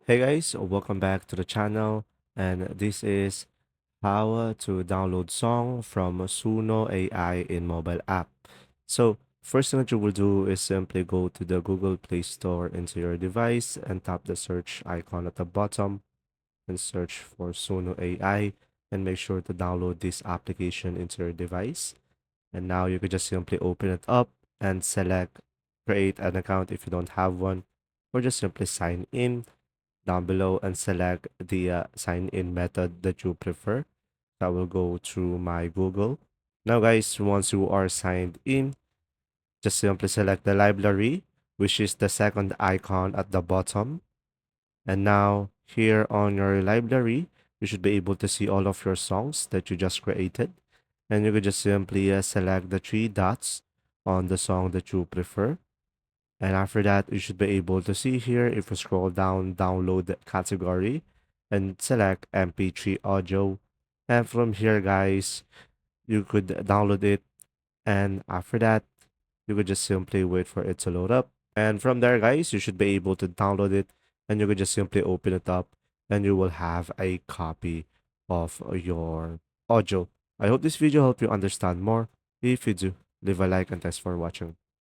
Hey guys, welcome back to the channel, and this is how to download song from Suno AI in mobile app. So first thing that you will do is simply go to the Google Play Store into your device and tap the search icon at the bottom and search for Suno AI and make sure to download this application into your device. And now you could just simply open it up and select create an account if you don't have one, or just simply sign in down below and select the sign in method that you prefer. I will go through my Google. Now, guys, once you are signed in, just simply select the library, which is the second icon at the bottom. And now, here on your library, you should be able to see all of your songs that you just created. And you could just simply select the three dots on the song that you prefer. And after that, you should be able to see here if you scroll down, download the category and select MP3 audio. And from here, guys, you could download it. And after that, you could just simply wait for it to load up. And from there, guys, you should be able to download it and you could just simply open it up and you will have a copy of your audio. I hope this video helped you understand more. If you do, leave a like and thanks for watching.